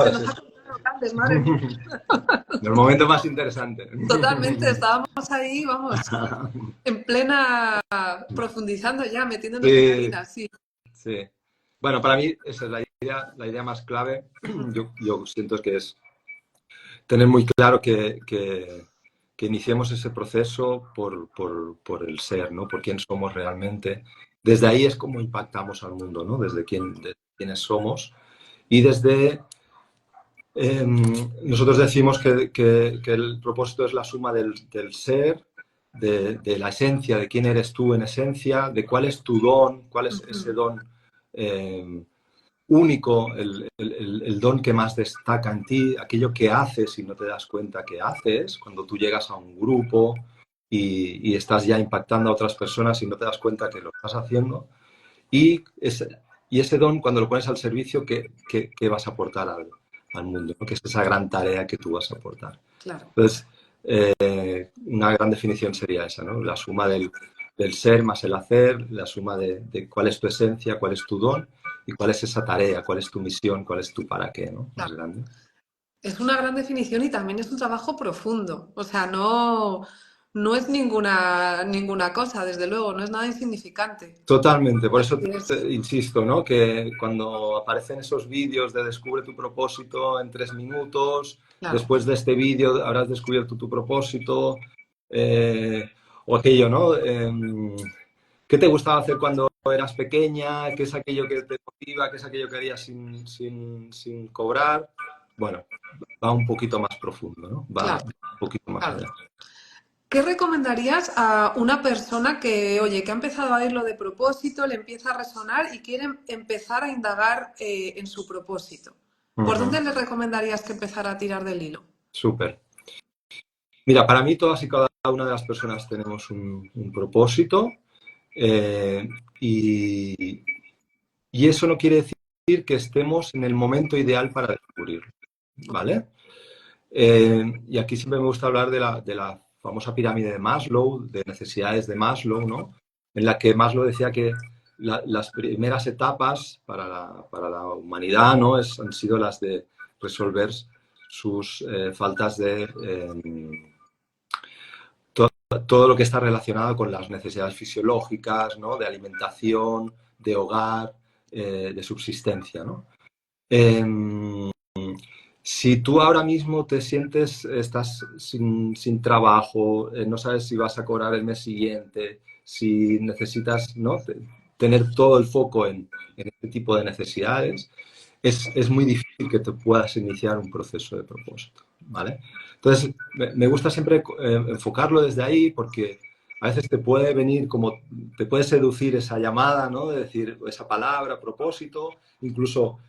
se nos ha contado antes, madre mía. El momento más interesante. Totalmente, estábamos ahí, vamos, en plena profundizando ya, metiéndonos en harina, sí. Sí. Bueno, para mí esa es la idea más clave. Yo siento que es tener muy claro que iniciemos ese proceso por el ser, ¿no? Por quién somos realmente. Desde ahí es como impactamos al mundo, ¿no? Desde quiénes somos. Y desde... nosotros decimos que el propósito es la suma del ser, de la esencia, de quién eres tú en esencia, de cuál es tu don, cuál es ese don único, el don que más destaca en ti, aquello que haces y no te das cuenta que haces, cuando tú llegas a un grupo y estás ya impactando a otras personas y no te das cuenta que lo estás haciendo. Y ese don, cuando lo pones al servicio, ¿qué vas a aportar al mundo? ¿No? Que es esa gran tarea que tú vas a aportar. Claro. Entonces, una gran definición sería esa, ¿no? La suma del ser más el hacer, la suma de cuál es tu esencia, cuál es tu don y cuál es esa tarea, cuál es tu misión, cuál es tu para qué, ¿no? Más grande. Es una gran definición y también es un trabajo profundo. O sea, no es ninguna cosa, desde luego, no es nada insignificante. Totalmente, por eso insisto, ¿no? Que cuando aparecen esos vídeos de descubre tu propósito en 3 minutos, Claro. después de este vídeo habrás descubierto tu propósito, o aquello, ¿no? ¿Qué te gustaba hacer cuando eras pequeña? ¿Qué es aquello que te motiva? ¿Qué es aquello que harías sin cobrar? Bueno, va un poquito más profundo, ¿no? Va Claro. un poquito más allá. ¿Qué recomendarías a una persona que, oye, que ha empezado a oír lo de propósito, le empieza a resonar y quiere empezar a indagar en su propósito? ¿Por dónde le recomendarías que empezara a tirar del hilo? Súper. Mira, para mí todas y cada una de las personas tenemos un propósito y eso no quiere decir que estemos en el momento ideal para descubrirlo, ¿vale? Y aquí siempre me gusta hablar de la famosa pirámide de Maslow, de necesidades de Maslow, ¿no? En la que Maslow decía que las primeras etapas para la humanidad, ¿no? Han sido las de resolver sus faltas de... todo lo que está relacionado con las necesidades fisiológicas, ¿no? De alimentación, de hogar, de subsistencia, ¿no? Si tú ahora mismo te sientes, estás sin trabajo, no sabes si vas a cobrar el mes siguiente, si necesitas, ¿no? Tener todo el foco en este tipo de necesidades, es muy difícil que te puedas iniciar un proceso de propósito, ¿vale? Entonces, me gusta siempre enfocarlo desde ahí porque a veces te puede venir te puede seducir esa llamada, ¿no? De decir esa palabra, propósito, incluso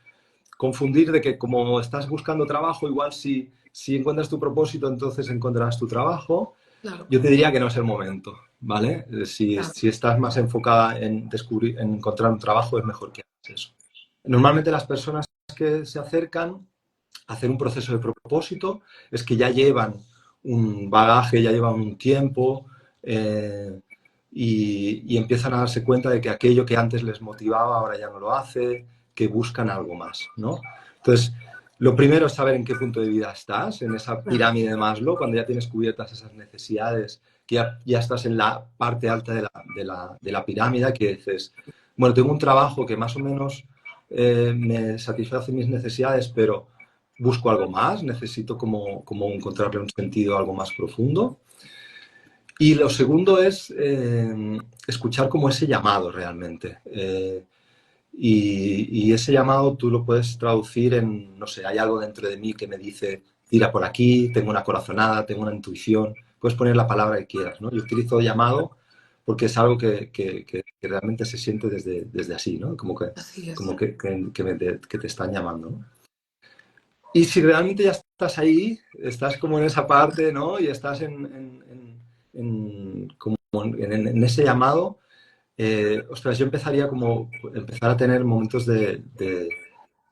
confundir de que como estás buscando trabajo, igual si encuentras tu propósito, entonces encontrarás tu trabajo. Claro. Yo te diría que no es el momento, ¿vale? Si estás más enfocada en encontrar un trabajo, es mejor que hagas eso. Normalmente las personas que se acercan a hacer un proceso de propósito es que ya llevan un bagaje, ya llevan un tiempo y empiezan a darse cuenta de que aquello que antes les motivaba ahora ya no lo hace, que buscan algo más, ¿no? Entonces, lo primero es saber en qué punto de vida estás, en esa pirámide de Maslow, cuando ya tienes cubiertas esas necesidades, que ya estás en la parte alta de la pirámide, que dices, bueno, tengo un trabajo que más o menos me satisface mis necesidades, pero busco algo más, necesito como encontrarle un sentido algo más profundo. Y lo segundo es escuchar como ese llamado realmente. Y ese llamado tú lo puedes traducir en, no sé, hay algo dentro de mí que me dice, tira por aquí, tengo una corazonada, tengo una intuición. Puedes poner la palabra que quieras, ¿no? Yo utilizo llamado porque es algo que realmente se siente desde así, ¿no? Como que te están llamando, ¿no? Y si realmente ya estás ahí, estás como en esa parte, ¿no? Y estás en ese llamado, ostras, yo empezaría empezar a tener momentos de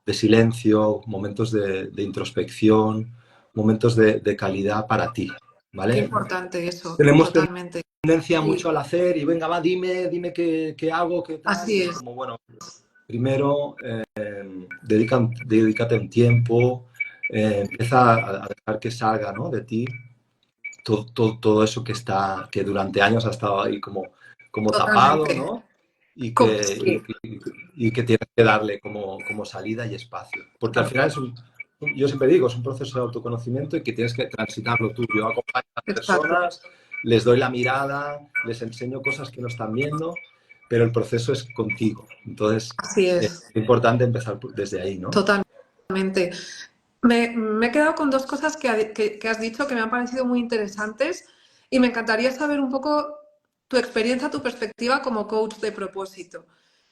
silencio, momentos de introspección, momentos de calidad para ti, ¿vale? Qué importante eso, tenemos totalmente. Tendencia mucho al hacer y venga, va, dime qué hago, qué tal. Así es. Como, bueno, primero, dedícate un tiempo, empieza a dejar que salga, ¿no?, de ti todo eso que durante años ha estado ahí como tapado, Totalmente. ¿no? Y Sí, que tienes que darle como salida y espacio. Porque al claro, final yo siempre digo, es un proceso de autoconocimiento y que tienes que transitarlo tú. Yo acompaño a las exacto. personas, les doy la mirada, les enseño cosas que no están viendo, pero el proceso es contigo. Entonces, Así es es, importante empezar desde ahí, ¿no? totalmente. Me he quedado con dos cosas que has dicho que me han parecido muy interesantes y me encantaría saber un poco tu experiencia, tu perspectiva como coach de propósito.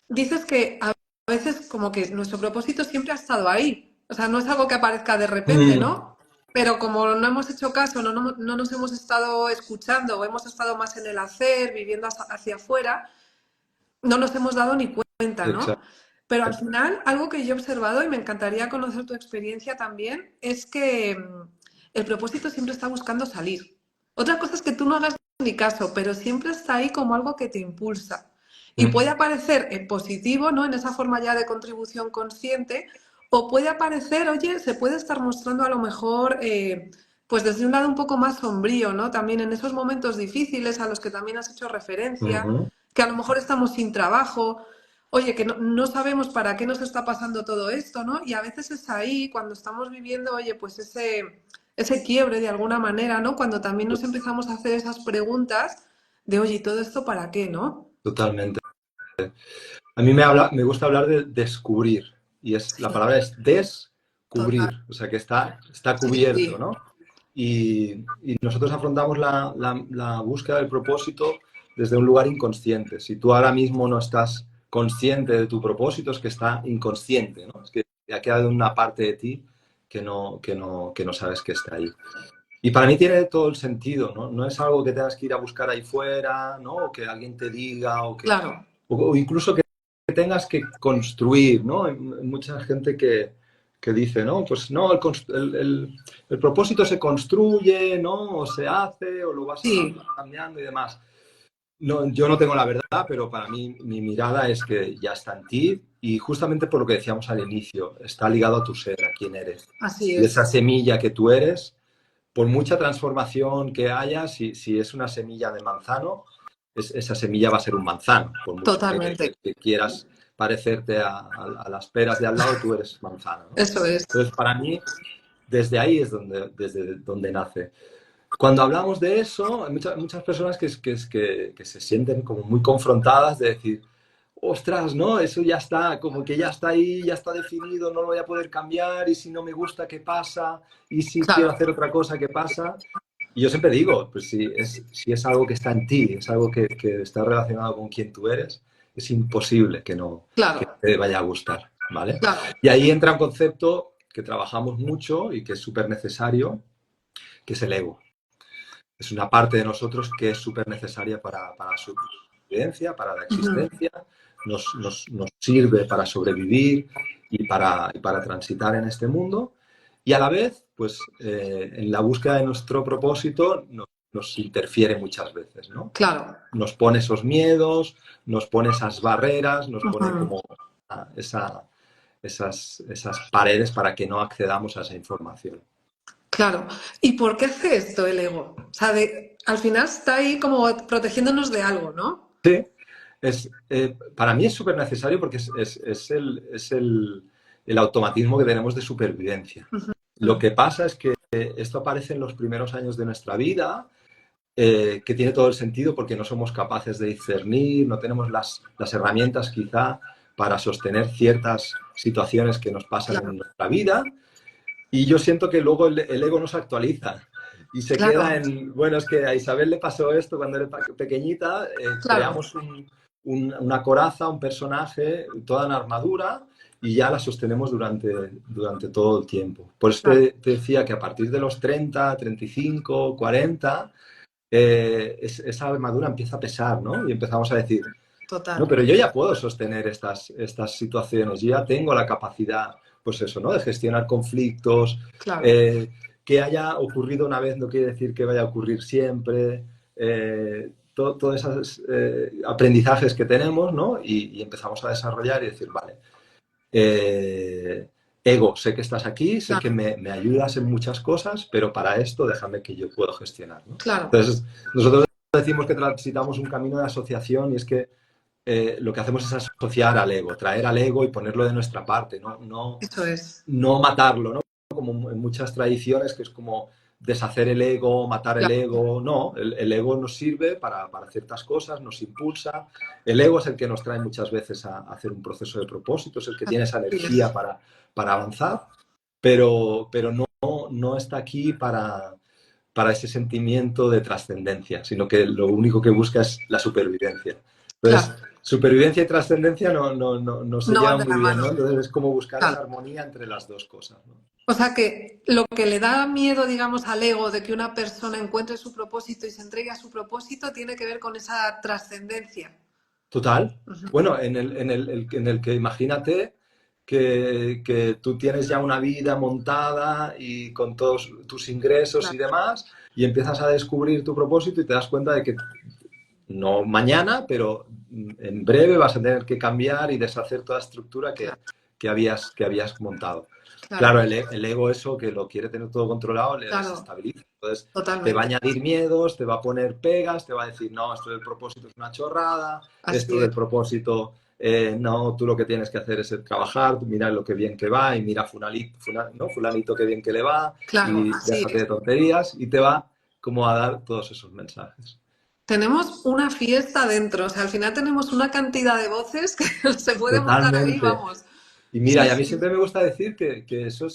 Dices que a veces como que nuestro propósito siempre ha estado ahí, o sea, no es algo que aparezca de repente, Mm, ¿no? Pero como no hemos hecho caso, no nos hemos estado escuchando o hemos estado más en el hacer, viviendo hacia afuera, no nos hemos dado ni cuenta, ¿no? exacto. Pero al final, algo que yo he observado y me encantaría conocer tu experiencia también, es que el propósito siempre está buscando salir. Otra cosa es que tú no hagas ni caso, pero siempre está ahí como algo que te impulsa. Y Mm, puede aparecer en positivo, ¿no? En esa forma ya de contribución consciente, o puede aparecer, oye, se puede estar mostrando a lo mejor, pues desde un lado un poco más sombrío, ¿no? También en esos momentos difíciles a los que también has hecho referencia, ujú. que a lo mejor estamos sin trabajo, oye, que no sabemos para qué nos está pasando todo esto, ¿no? Y a veces es ahí cuando estamos viviendo, oye, pues ese quiebre de alguna manera, ¿no? Cuando también nos empezamos a hacer esas preguntas de, oye, ¿y todo esto para qué, no? Totalmente. A mí me gusta hablar de descubrir, y la Sí, palabra es descubrir, total. o sea que está Sí, cubierto, sí, ¿no? Y nosotros afrontamos la búsqueda del propósito desde un lugar inconsciente. Si tú ahora mismo no estás consciente de tu propósito, es que está inconsciente, ¿no? Es que ha quedado una parte de ti que no sabes que está ahí. Y para mí tiene todo el sentido, ¿no? No es algo que tengas que ir a buscar ahí fuera, ¿no? O que alguien te diga, claro. o incluso que tengas que construir, ¿no? Hay mucha gente que dice, ¿no? Pues no, el propósito se construye, ¿no? O se hace, o lo vas Sí, cambiando y demás. No, yo no tengo la verdad, pero para mí mi mirada es que ya está en ti y justamente por lo que decíamos al inicio, está ligado a tu ser, a quién eres. así Y esa es. semilla que tú eres, por mucha transformación que haya, si es una semilla de manzano, esa semilla va a ser un manzano. Por mucho Totalmente. que quieras parecerte a las peras de al lado, tú eres manzano, ¿no? Eso es. Entonces, para mí, desde ahí es desde donde nace. Cuando hablamos de eso, hay muchas personas que se sienten como muy confrontadas de decir, ostras, ¿no? Eso ya está, como que ya está ahí, ya está definido, no lo voy a poder cambiar, y si no me gusta, ¿qué pasa? Y si quiero Claro, hacer otra cosa, ¿qué pasa? Y yo siempre digo, pues si es algo que está en ti, es algo que está relacionado con quien tú eres, es imposible que claro, te vaya a gustar, ¿vale? claro. Y ahí entra un concepto que trabajamos mucho y que es súper necesario, que es el ego. Es una parte de nosotros que es súper necesaria para su supervivencia, para la Ujú. existencia, nos sirve para sobrevivir y para transitar en este mundo. Y a la vez, pues en la búsqueda de nuestro propósito nos interfiere muchas veces, ¿no? Claro. Nos pone esos miedos, nos pone esas barreras, nos pone Ujú. como esas paredes para que no accedamos a esa información. Claro. ¿Y por qué hace esto el ego? O sea, al final está ahí como protegiéndonos de algo, ¿no? Sí, para mí es súper necesario porque es el automatismo que tenemos de supervivencia. Lo que pasa es que esto aparece en los primeros años de nuestra vida, que tiene todo el sentido porque no somos capaces de discernir, no tenemos las herramientas quizá para sostener ciertas situaciones que nos pasan Claro, en nuestra vida. Y yo siento que luego el ego no se actualiza y se queda claro, en, bueno, es que a Isabel le pasó esto cuando era pequeñita, claro, creamos una coraza, un personaje, toda en armadura y ya la sostenemos durante todo el tiempo. Por eso claro. te decía que a partir de los 30, 35, 40, esa armadura empieza a pesar, ¿no? Y empezamos a decir, no, Total. pero yo ya puedo sostener estas situaciones, yo ya tengo la capacidad, pues eso, ¿no? De gestionar conflictos. Claro, eh, que haya ocurrido una vez no quiere decir que vaya a ocurrir siempre. Todos esos aprendizajes que tenemos, ¿no? Y empezamos a desarrollar y decir, vale, ego, sé que estás aquí, sé que claro, me ayudas en muchas cosas, pero para esto déjame que yo puedo gestionar, ¿no? claro, Entonces, nosotros decimos que transitamos un camino de asociación y es que lo que hacemos es asociar al ego, traer al ego y ponerlo de nuestra parte, eso es. no matarlo, ¿no? Como en muchas tradiciones, que es como deshacer el ego, matar el Claro, ego. No, el ego nos sirve para ciertas cosas, nos impulsa. El ego es el que nos trae muchas veces a hacer un proceso de propósito, es el que tiene esa así energía es. para avanzar, pero no está aquí para ese sentimiento de trascendencia, sino que lo único que busca es la supervivencia. Entonces, Claro, supervivencia y trascendencia no se no van llevan de muy la bien, mano. ¿no? Entonces es como buscar Claro. esa armonía entre las dos cosas, ¿no? O sea que lo que le da miedo, digamos, al ego de que una persona encuentre su propósito y se entregue a su propósito tiene que ver con esa trascendencia. Total. Ujú. Bueno, en el que imagínate que tú tienes ya una vida montada y con todos tus ingresos y Claro, demás, y empiezas a descubrir tu propósito y te das cuenta de que no mañana, pero en breve vas a tener que cambiar y deshacer toda estructura claro, que habías montado. claro, Claro, el ego eso, que lo quiere tener todo controlado, le claro, desestabiliza. Entonces, te va a totalmente. añadir miedos, te va a poner pegas, te va a decir, no, esto del propósito es una chorrada, esto Así es. del propósito, no, tú lo que tienes que hacer es trabajar, mira lo que bien que va y mira ¿no? Fulanito que bien que le va Claro, y así déjate es. de tonterías y te va como a dar todos esos mensajes. Tenemos una fiesta dentro, o sea, al final tenemos una cantidad de voces que se puede montar ahí, Totalmente. vamos. Y mira, Sí, y a mí sí, siempre me gusta decir que eso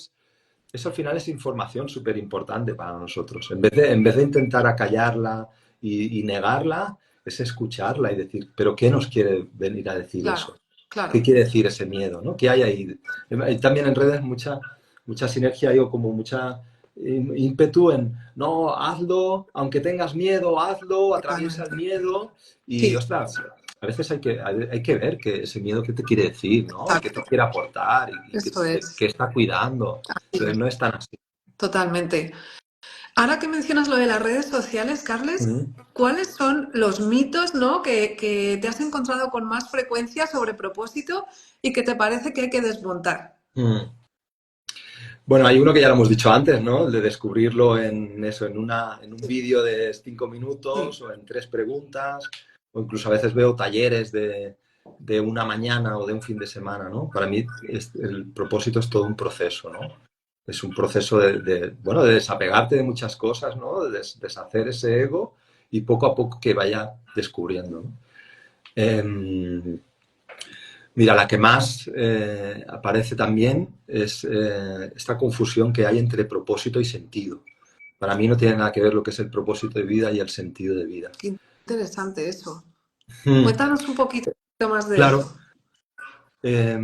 al final es información súper importante para nosotros. En vez de intentar acallarla y negarla, es escucharla y decir, ¿pero qué nos quiere venir a decir claro, eso? ¿Qué claro, quiere decir ese miedo? ¿No? ¿Qué hay ahí? Hay también en redes mucha sinergia, digo, como mucha ímpetu en, no, hazlo, aunque tengas miedo, hazlo, atraviesa el totalmente. miedo y, Sí, ostras, a veces hay que ver que ese miedo qué te quiere decir, ¿no? Y qué te exacto. quiere aportar y Eso qué es. está cuidando. Así Entonces es. no es tan así. Totalmente. Ahora que mencionas lo de las redes sociales, Carles, Mm. ¿cuáles son los mitos, ¿no? que te has encontrado con más frecuencia sobre propósito y que te parece que hay que desmontar? Mm. Bueno, hay uno que ya lo hemos dicho antes, ¿no? El de descubrirlo en eso, en un Sí, vídeo de 5 minutos sí, o en 3 preguntas, o incluso a veces veo talleres de una mañana o de un fin de semana, ¿no? Para mí el propósito es todo un proceso, ¿no? Es un proceso bueno, de desapegarte de muchas cosas, ¿no? De deshacer ese ego y poco a poco que vaya descubriendo, ¿no? Em, Mira, la que más aparece también es esta confusión que hay entre propósito y sentido. Para mí no tiene nada que ver lo que es el propósito de vida y el sentido de vida. qué interesante eso. Hmm, Cuéntanos un poquito más de claro, esto. eh,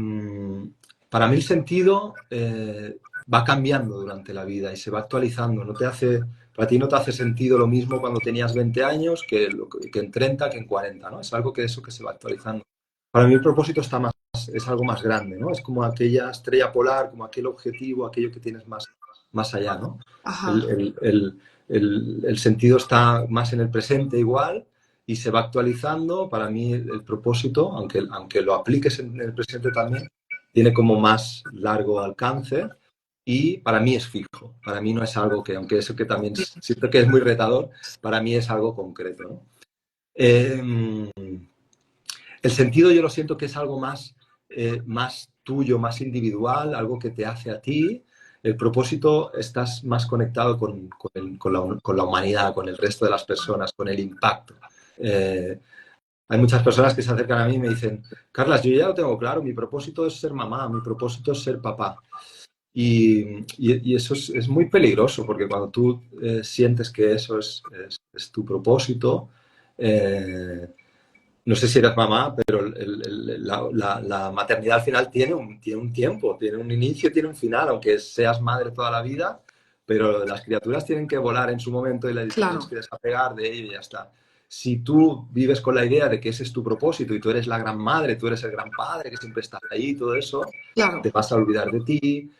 para mí el sentido va cambiando durante la vida y se va actualizando. Para ti no te hace sentido lo mismo cuando tenías 20 años que en 30, que en 40, ¿no? Es algo que eso que se va actualizando. Para mí el propósito es algo más grande, ¿no? Es como aquella estrella polar, como aquel objetivo, aquello que tienes más allá, ¿no? El, Ajá, el- el- el sentido está más en el presente igual y se va actualizando. Para mí el propósito, aunque lo apliques en el presente también, tiene como más largo alcance y para mí es fijo. Para mí no es algo que, aunque eso que también bien, siento que es muy retador, para mí es algo concreto, ¿no? Eh, el sentido yo lo siento que es algo más tuyo, más individual, algo que te hace a ti. El propósito estás más conectado con la humanidad, con el resto de las personas, con el impacto. Eh, Hay muchas personas que se acercan a mí y me dicen, Carlas, yo ya lo tengo claro, mi propósito es ser mamá, mi propósito es ser papá. Y eso es muy peligroso porque cuando tú sientes que eso es tu propósito, eh, no sé si eres mamá, pero la maternidad al final tiene un tiempo, tiene un inicio, tiene un final, aunque seas madre toda la vida, pero las criaturas tienen que volar en su momento y te tienes claro, que desapegar de ello y ya está. Si tú vives con la idea de que ese es tu propósito y tú eres la gran madre, tú eres el gran padre que siempre está ahí, todo eso, claro. te vas a olvidar de ti,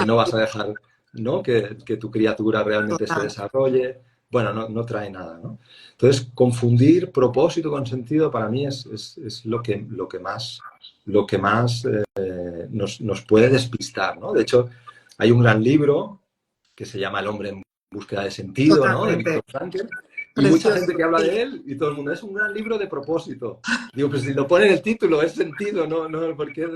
no Así vas a dejar, ¿no? que tu criatura es, realmente se total. desarrolle. Bueno, no trae nada, ¿no? Entonces, confundir propósito con sentido para mí es lo que más. lo que más nos puede despistar, ¿no? De hecho, hay un gran libro que se llama El hombre en búsqueda de sentido, ¿no? De Totalmente. Viktor Frankl. Y mucha Precioso. gente que habla Sí. de él y todo el mundo, es un gran libro de propósito. Digo, pues si lo pone en el título, es sentido, no, ¿por qué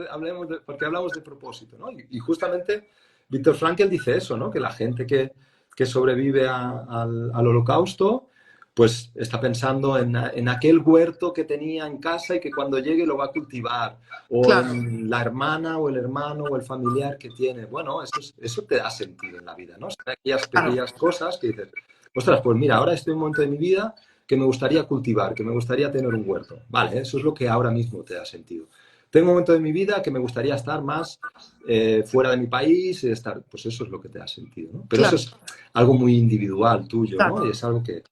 hablamos de propósito, ¿no? Y justamente Viktor Frankl dice eso, ¿no? Que la gente que sobrevive al holocausto, pues está pensando en aquel huerto que tenía en casa y que cuando llegue lo va a cultivar, o Claro, en la hermana o el hermano o el familiar que tiene. Bueno, eso te da sentido en la vida, ¿no? Son aquellas claro, pequeñas cosas que dices, ostras, pues mira, ahora estoy en un momento de mi vida que me gustaría cultivar, que me gustaría tener un huerto. Vale, eso es lo que ahora mismo te da sentido. Tengo un momento de mi vida que me gustaría estar más fuera de mi país, estar, pues eso es lo que te da sentido, ¿no? Pero eso claro, es algo muy individual tuyo, ¿no? Y claro. es algo que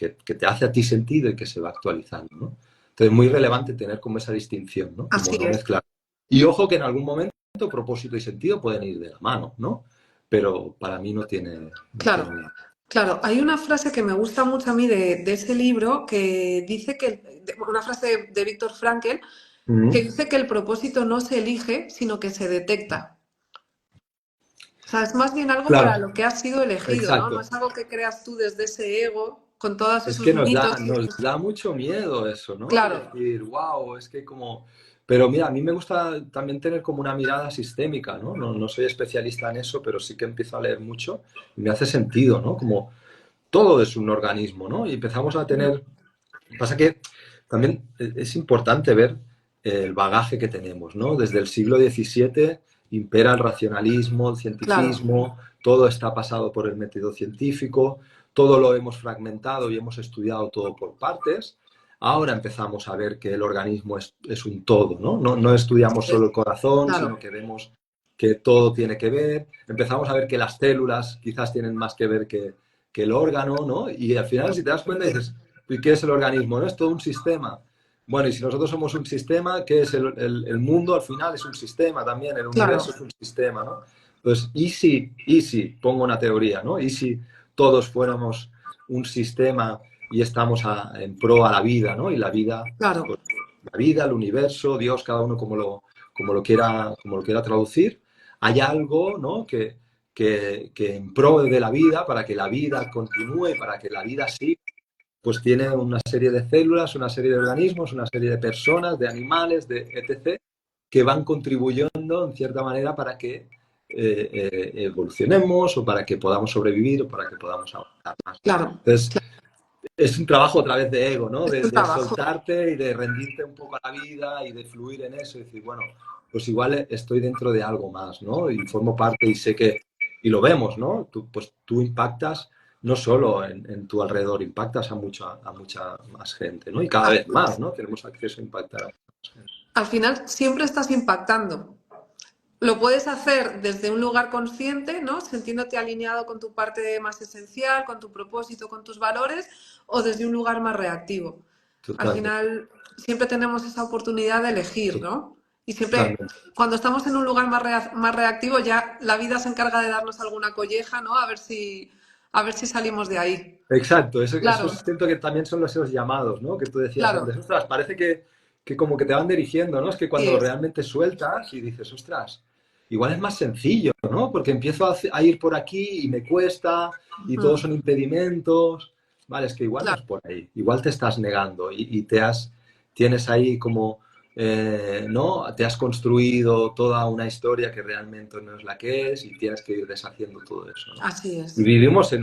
te hace a ti sentido y que se va actualizando, ¿no? Entonces, muy relevante tener como esa distinción, ¿no? Como Así no es. mezclar. Y ojo que en algún momento propósito y sentido pueden ir de la mano, ¿no? Pero para mí no tiene Claro, nada. claro. Hay una frase que me gusta mucho a mí de ese libro que dice una frase de Viktor Frankl, que Mm, dice que el propósito no se elige, sino que se detecta. O sea, es más bien algo para claro, lo que has sido elegido, ¿no? No exacto. es algo que creas tú desde ese ego, con todos Es esos que mitos. nos da mucho miedo eso, ¿no? Claro, Decir, wow, es que como... Pero mira, a mí me gusta también tener como una mirada sistémica, ¿no? No soy especialista en eso, pero sí que empiezo a leer mucho y me hace sentido, ¿no? Como todo es un organismo, ¿no? Y empezamos a tener... Pasa que también es importante ver el bagaje que tenemos, ¿no? Desde el siglo XVII impera el racionalismo, el claro, cientificismo, todo está pasado por el método científico, todo lo hemos fragmentado y hemos estudiado todo por partes. Ahora empezamos a ver que el organismo es un todo, ¿no? No estudiamos solo el corazón, claro, sino que vemos que todo tiene que ver. Empezamos a ver que las células quizás tienen más que ver que el órgano, ¿no? Y al final, si te das cuenta, dices, ¿y qué es el organismo? ¿No? Es todo un sistema. Bueno, y si nosotros somos un sistema, ¿qué es el mundo? Al final es un sistema también, el claro, universo es un sistema, ¿no? Entonces, ¿y si pongo una teoría, ¿no? ¿Y si todos fuéramos un sistema y estamos en pro a la vida, ¿no? Y la vida, claro, pues, la vida, el universo, Dios, cada uno como lo quiera traducir, hay algo, ¿no? Que en pro de la vida, para que la vida continúe, para que la vida siga, pues tiene una serie de células, una serie de organismos, una serie de personas, de animales, de etc., que van contribuyendo en cierta manera para que evolucionemos o para que podamos sobrevivir o para que podamos avanzar más. claro. Entonces, es un trabajo otra vez de ego, ¿no? Es De, un de trabajo. soltarte y de rendirte un poco a la vida y de fluir en eso y decir, bueno, pues igual estoy dentro de algo más, ¿no? Y formo parte y sé que, y lo vemos, ¿no? Tú impactas no solo en tu alrededor, impactas a mucha más gente, ¿no? Y cada vez Así más, es. ¿no? Tenemos acceso a impactar a más gente. Al final siempre estás impactando. Lo puedes hacer desde un lugar consciente, ¿no? Sintiéndote alineado con tu parte más esencial, con tu propósito, con tus valores, o desde un lugar más reactivo. Al Totalmente, final siempre tenemos esa oportunidad de elegir, ¿no? Y siempre totalmente. cuando estamos en un lugar más reactivo ya la vida se encarga de darnos alguna colleja, ¿no? A ver si salimos de ahí. Exacto, eso Claro, siento que también son esos llamados, ¿no? Que tú decías claro, antes, ostras, parece que como que te van dirigiendo, ¿no? Es que sí cuando es. realmente sueltas y dices, ostras, igual es más sencillo, ¿no? Porque empiezo a ir por aquí y me cuesta y todos Mm, son impedimentos. Vale, es que igual no es claro, por ahí, igual te estás negando y tienes ahí como, ¿no? Te has construido toda una historia que realmente no es la que es y tienes que ir deshaciendo todo eso, ¿no? así Y es. vivimos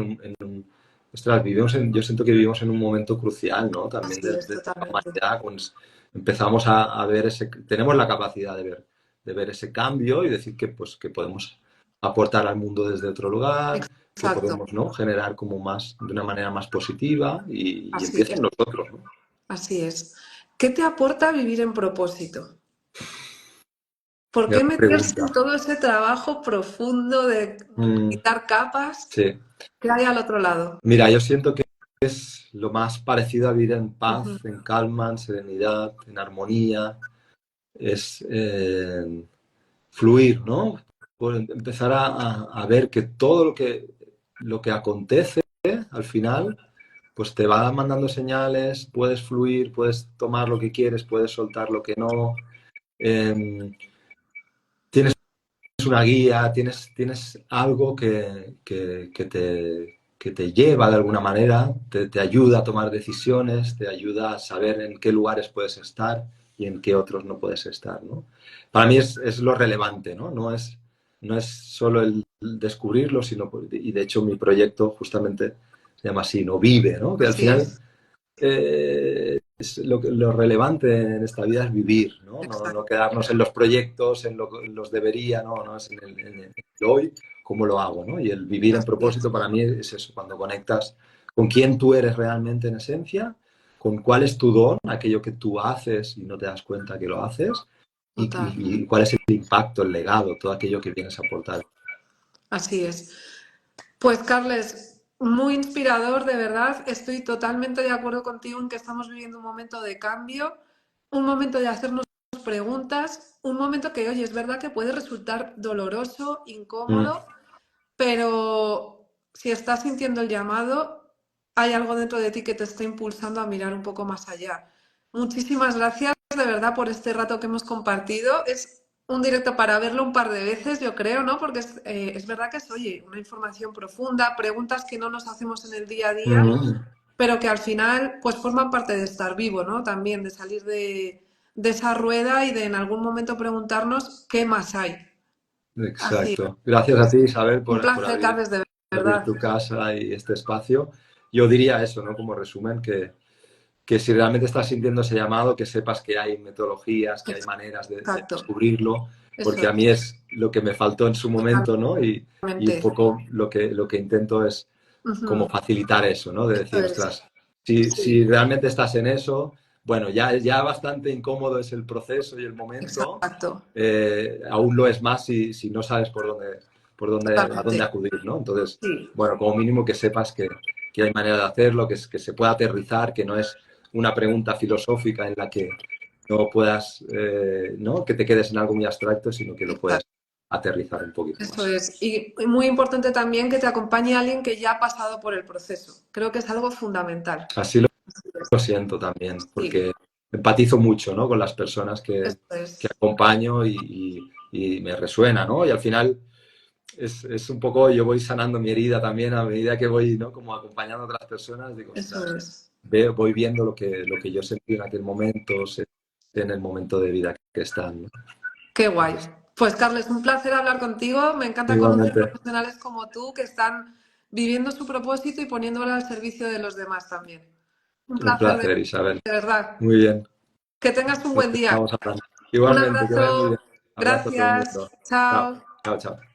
ostras, yo siento que vivimos en un momento crucial, ¿no? También Así es, de la totalmente. humanidad, pues empezamos a ver tenemos la capacidad de ver ese cambio y decir que, pues, que podemos aportar al mundo desde otro lugar, que Exacto, podemos, ¿no? Generar como más, de una manera más positiva y así empieza es. en nosotros, ¿no? Así es. ¿Qué te aporta vivir en propósito? ¿Por qué Gran meterse pregunta. en todo ese trabajo profundo de Mm, quitar capas sí. que hay al otro lado? Mira, yo siento que es lo más parecido a vivir en Ujú. paz, en calma, en serenidad, en armonía. Es fluir, ¿no? Por empezar a ver que todo lo que acontece al final, pues te va mandando señales, puedes fluir, puedes tomar lo que quieres, puedes soltar lo que no. tienes una guía, tienes algo que te lleva de alguna manera, te ayuda a tomar decisiones, te ayuda a saber en qué lugares puedes estar y en qué otros no puedes estar, ¿no? Para mí es lo relevante, ¿no? No es solo el descubrirlo, sino, y de hecho mi proyecto justamente se llama así, ¿no? Vive, ¿no? Que al Así final es, lo relevante en esta vida es vivir, ¿no? No exacto, quedarnos en los proyectos, en los debería, no es en el hoy, cómo lo hago, ¿no? Y el vivir en así es, propósito para mí es eso, cuando conectas con quién tú eres realmente en esencia, con cuál es tu don, aquello que tú haces y no te das cuenta que lo haces, total, y cuál es el impacto, el legado, todo aquello que vienes a aportar. así es. Pues Carles, muy inspirador, de verdad. Estoy totalmente de acuerdo contigo en que estamos viviendo un momento de cambio, un momento de hacernos preguntas, un momento que, oye, es verdad que puede resultar doloroso, Mm. incómodo, pero si estás sintiendo el llamado, hay algo dentro de ti que te está impulsando a mirar un poco más allá. Muchísimas gracias de verdad por este rato que hemos compartido. Es un directo para verlo un par de veces, yo creo, ¿no? Porque es verdad que es, oye, una información profunda, preguntas que no nos hacemos en el día a día, Mm. pero que al final pues forman parte de estar vivo, ¿no? También de salir de esa rueda y de en algún momento preguntarnos qué más hay. Así, Exacto. Gracias a ti, Isabel, un por placer, Carles, de abrir verdad. tu casa y este espacio. Yo diría eso, ¿no? Como resumen, que si realmente estás sintiendo ese llamado, que sepas que hay metodologías, que hay maneras de Exacto, descubrirlo, eso porque a es, mí es lo que me faltó en su momento, ¿no? Y un totalmente. poco lo que intento es como Ujú, facilitar eso, ¿no? De eso decir, es, ostras, sí, si realmente estás en eso, bueno, ya bastante incómodo es el proceso y el momento, exacto, aún lo es más si no sabes a dónde totalmente. acudir, ¿no? Entonces, Sí, bueno, como mínimo que sepas que hay manera de hacerlo, que se pueda aterrizar, que no es una pregunta filosófica en la que no puedas, ¿no? Que te quedes en algo muy abstracto, sino que lo puedas exacto, aterrizar un poquito eso más. es. Y muy importante también que te acompañe alguien que ya ha pasado por el proceso. Creo que es algo fundamental. Así Así es. lo siento también, Sí, porque empatizo mucho, ¿no? Con las personas eso que es. acompaño y me resuena, ¿no? Y al final es un poco, yo voy sanando mi herida también a medida que voy, ¿no? Como acompañando a otras personas, digo, Eso ostras, es. voy viendo lo que yo sentí en aquel momento, en el momento de vida que están, ¿no? Qué guay. Entonces, Pues Carles, un placer hablar contigo. Me encanta conocer igualmente, profesionales como tú que están viviendo su propósito y poniéndolo al servicio de los demás también. Un un placer de placer, Isabel. verdad. Muy bien, Que tengas un nos buen día. estamos hablando. Un Igualmente, que vaya muy bien. abrazo. Abrazo a todo el Gracias. mundo. Chao, Chao. chao, chao.